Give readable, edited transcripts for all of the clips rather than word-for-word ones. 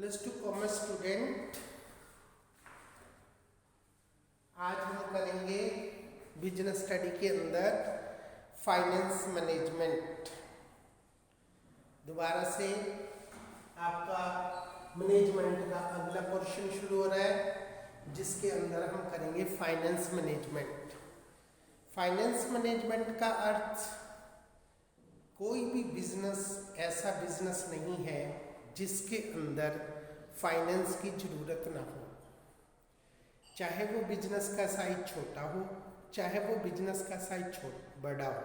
Plus two commerce student, आज हम करेंगे बिजनेस स्टडी के अंदर फाइनेंस मैनेजमेंट। दोबारा से आपका मैनेजमेंट का अगला पोर्शन शुरू हो रहा है, जिसके अंदर हम करेंगे फाइनेंस मैनेजमेंट। फाइनेंस मैनेजमेंट का अर्थ, कोई भी बिजनेस ऐसा बिजनेस नहीं है जिसके अंदर फाइनेंस की जरूरत ना हो। चाहे वो बिजनेस का साइज छोटा हो, चाहे वो बिजनेस का साइज बड़ा हो,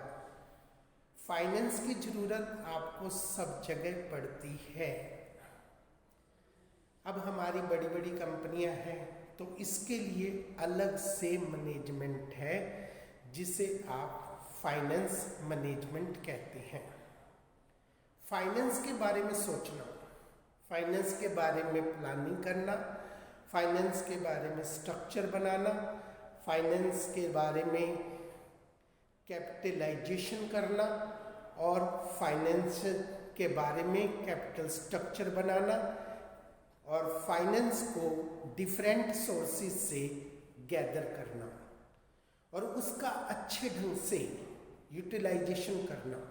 फाइनेंस की जरूरत आपको सब जगह पड़ती है। अब हमारी बड़ी बड़ी कंपनियां हैं तो इसके लिए अलग से मैनेजमेंट है, जिसे आप फाइनेंस मैनेजमेंट कहते हैं। फाइनेंस के बारे में सोचना, फाइनेंस के बारे में प्लानिंग करना, फाइनेंस के बारे में स्ट्रक्चर बनाना, फाइनेंस के बारे में कैपिटलाइजेशन करना और फाइनेंस के बारे में कैपिटल स्ट्रक्चर बनाना और फाइनेंस को डिफरेंट सोर्सेज से गैदर करना और उसका अच्छे ढंग से यूटिलाइजेशन करना,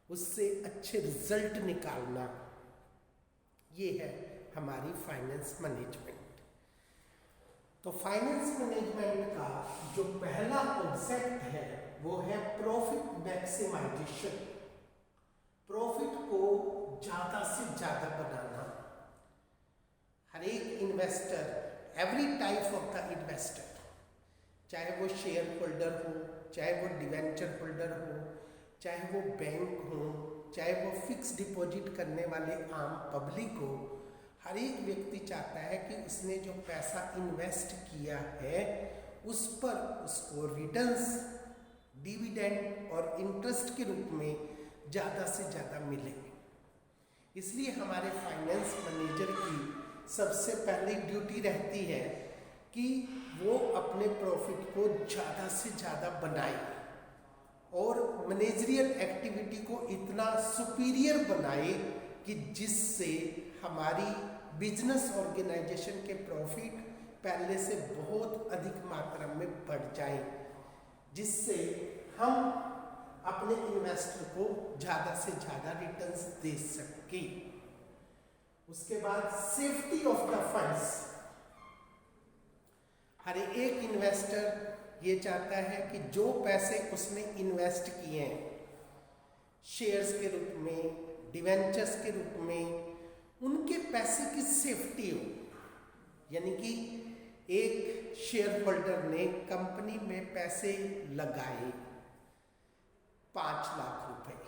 उससे अच्छे रिजल्ट निकालना, ये है हमारी फाइनेंस मैनेजमेंट। तो फाइनेंस मैनेजमेंट का जो पहला कॉन्सेप्ट है वो है प्रॉफिट मैक्सिमाइजेशन। प्रॉफिट को ज़्यादा से ज़्यादा बनाना। हर एक investor, every type of the investor, चाहे वो शेयर होल्डर हो, चाहे वो डिवेंचर होल्डर हो, चाहे वो बैंक हो, चाहे वो फिक्स डिपॉजिट करने वाले आम पब्लिक हो, हर एक व्यक्ति चाहता है कि उसने जो पैसा इन्वेस्ट किया है उस पर उसको रिटर्न्स, डिविडेंड और इंटरेस्ट के रूप में ज़्यादा से ज़्यादा मिले। इसलिए हमारे फाइनेंस मैनेजर की सबसे पहली ड्यूटी रहती है कि वो अपने प्रॉफिट को ज़्यादा से ज़्यादा बनाए और मैनेजरियल एक्टिविटी को इतना सुपीरियर बनाए कि जिससे हमारी बिजनेस ऑर्गेनाइजेशन के प्रॉफिट पहले से बहुत अधिक मात्रा में बढ़ जाए, जिससे हम अपने इन्वेस्टर को ज़्यादा से ज़्यादा रिटर्न्स दे सके। उसके बाद सेफ्टी ऑफ द फंड्स। हर एक इन्वेस्टर ये चाहता है कि जो पैसे उसने इन्वेस्ट किए हैं, शेयर्स के रूप में, डिवेंचर्स के रूप में, उनके पैसे की सेफ्टी हो। यानी कि एक शेयर होल्डर ने कंपनी में पैसे लगाए 5 लाख रुपए,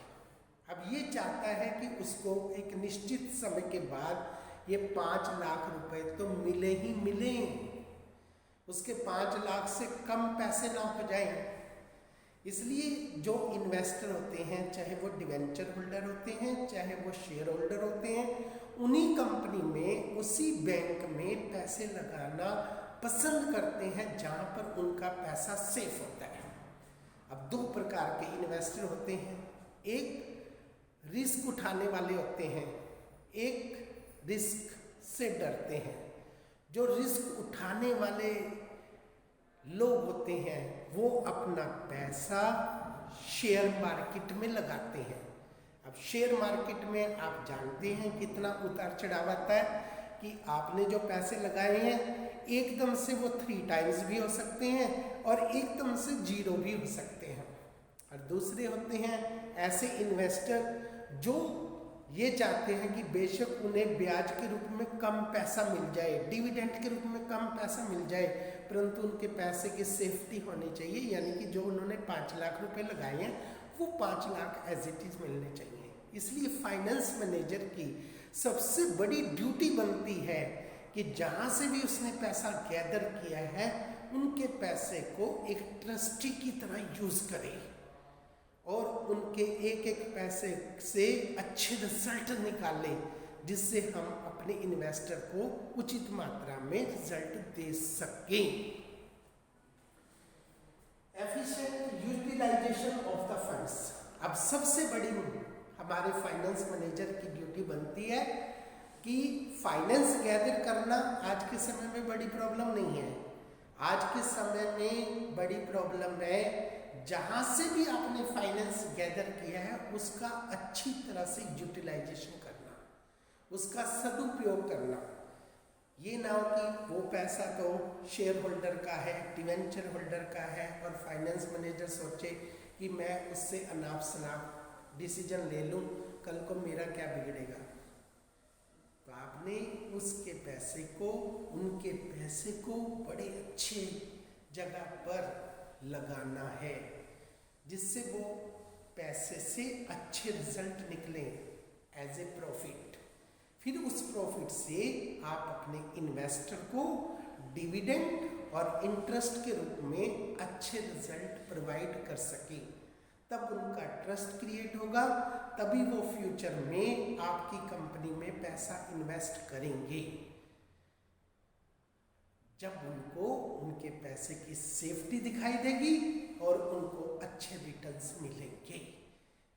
अब ये चाहता है कि उसको एक निश्चित समय के बाद ये 5 लाख रुपए तो मिले ही मिले, उसके 5 लाख से कम पैसे ना हो जाए। इसलिए जो इन्वेस्टर होते हैं, चाहे वो डिवेंचर होल्डर होते हैं, चाहे वो शेयर होल्डर होते हैं, उन्हीं कंपनी में, उसी बैंक में पैसे लगाना पसंद करते हैं जहां पर उनका पैसा सेफ होता है। अब 2 प्रकार के इन्वेस्टर होते हैं, एक रिस्क उठाने वाले होते हैं, एक रिस्क से डरते हैं। जो रिस्क उठाने वाले लोग होते हैं वो अपना पैसा शेयर मार्केट में लगाते हैं। अब शेयर मार्केट में आप जानते हैं कितना उतार चढ़ाव आता है कि आपने जो पैसे लगाए हैं एकदम से वो 3 टाइम्स भी हो सकते हैं और एकदम से 0 भी हो सकते हैं। और दूसरे होते हैं ऐसे इन्वेस्टर जो ये चाहते हैं कि बेशक उन्हें ब्याज के रूप में कम पैसा मिल जाए, डिविडेंड के रूप में कम पैसा मिल जाए, परंतु उनके पैसे की सेफ्टी होनी चाहिए। यानी कि जो उन्होंने 5 लाख रुपए लगाए हैं वो 5 लाख एज इट इज मिलने चाहिए। इसलिए फाइनेंस मैनेजर की सबसे बड़ी ड्यूटी बनती है कि जहाँ से भी उसने पैसा गैदर किया है उनके पैसे को एक ट्रस्टी की तरह यूज करे और उनके एक एक पैसे से अच्छे रिजल्ट निकाले, जिससे हम अपने इन्वेस्टर को उचित मात्रा में रिजल्ट दे सकें। Efficient utilisation of the funds. अब सबसे बड़ी हमारे फाइनेंस मैनेजर की ड्यूटी बनती है कि फाइनेंस गैदर करना आज के समय में बड़ी प्रॉब्लम नहीं है। आज के समय में बड़ी प्रॉब्लम है जहाँ से भी आपने फाइनेंस गैदर किया है उसका अच्छी तरह से यूटिलाइजेशन करना, उसका सदुपयोग करना। ये ना हो कि वो पैसा तो शेयर होल्डर का है, डिवेंचर होल्डर का है और फाइनेंस मैनेजर सोचे कि मैं उससे अनाप शनाप डिसीजन ले लूँ, कल को मेरा क्या बिगड़ेगा। तो आपने उसके पैसे को, उनके पैसे को बड़े अच्छे जगह पर लगाना है जिससे वो पैसे से अच्छे रिजल्ट निकले एज ए प्रॉफिट। फिर उस प्रॉफिट से आप अपने इन्वेस्टर को डिविडेंड और इंटरेस्ट के रूप में अच्छे रिजल्ट प्रोवाइड कर सके, तब उनका ट्रस्ट क्रिएट होगा, तभी वो फ्यूचर में आपकी कंपनी में पैसा इन्वेस्ट करेंगे जब उनको उनके पैसे की सेफ्टी दिखाई देगी और उनको अच्छे रिटर्न्स मिलेंगे।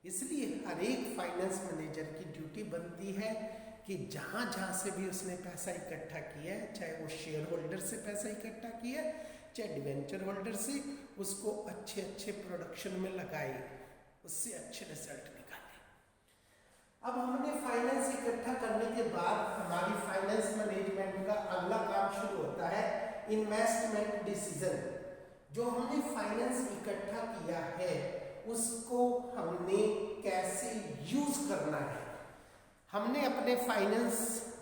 इसलिए हर एक फाइनेंस मैनेजर की ड्यूटी बनती है कि जहाँ जहाँ से भी उसने पैसा इकट्ठा किया है, चाहे वो शेयर होल्डर से पैसा इकट्ठा किया है, चाहे डिवेंचर होल्डर से, उसको अच्छे अच्छे प्रोडक्शन में लगाए, उससे अच्छे रिजल्ट निकाले। अब हमने फाइनेंस इकट्ठा करने के बाद हमारी फाइनेंस मैनेजमेंट का अगला काम शुरू होता है इन्वेस्टमेंट डिसीजन। जो हमने फाइनेंस इकट्ठा किया है उसको हमने कैसे यूज करना है। हमने अपने फाइनेंस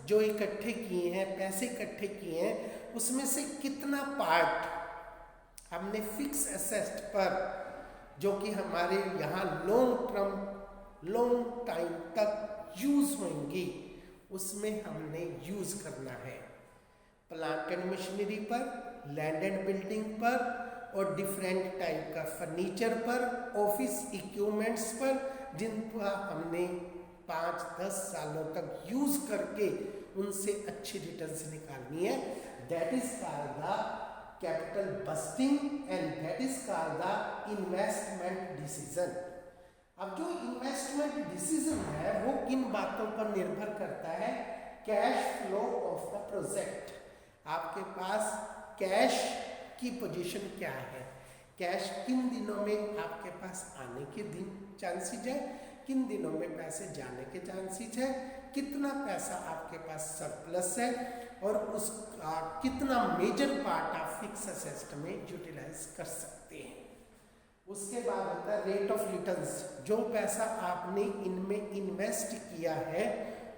जो इकट्ठे किए हैं, पैसे इकट्ठे किए हैं, उसमें से कितना पार्ट हमने फिक्स एसेट पर, जो कि हमारे यहाँ लॉन्ग टाइम तक यूज होंगी, उसमें हमने यूज करना है। प्लांट एंड मशीनरी पर, लैंड एंड बिल्डिंग पर और डिफरेंट टाइप का फर्नीचर पर, ऑफिस इक्विपमेंट्स पर, जिन पर हमने 5-10 सालों तक यूज करके उनसे अच्छी रिटर्न्स निकालनी है। That is called the capital budgeting and that is called the investment decision. अब जो इन्वेस्टमेंट डिसीजन है वो किन बातों पर निर्भर करता है? Cash flow of the project. आपके पास कैश की पोजीशन क्या है, कैश किन दिनों में आपके पास आने के दिन चांसेस है, किन दिनों में पैसे जाने के चांसेस है, कितना पैसा आपके पास सरप्लस है और उसका कितना मेजर पार्ट आप फिक्स एसेट में यूटिलाइज कर सकते हैं। उसके बाद होता है रेट ऑफ रिटर्न्स। जो पैसा आपने इनमें इन्वेस्ट किया है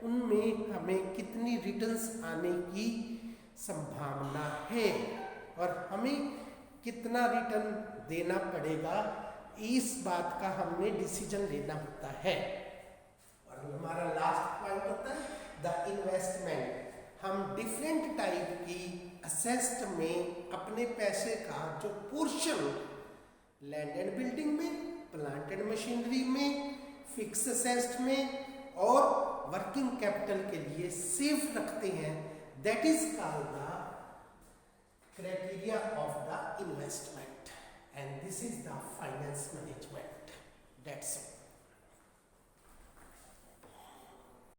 उनमें हमें कितनी रिटर्न्स आने की संभावना है और हमें कितना रिटर्न देना पड़ेगा, इस बात का हमने डिसीजन लेना होता है। और हमारा लास्ट पॉइंट होता है द इन्वेस्टमेंट। हम डिफरेंट टाइप की असेस्ट में अपने पैसे का जो पोर्शन लैंड एंड बिल्डिंग में, प्लांट एंड मशीनरी में, फिक्स असेस्ट में और वर्किंग कैपिटल के लिए सेफ रखते हैं, that is called the criteria of the investment and this is the finance management. That's all.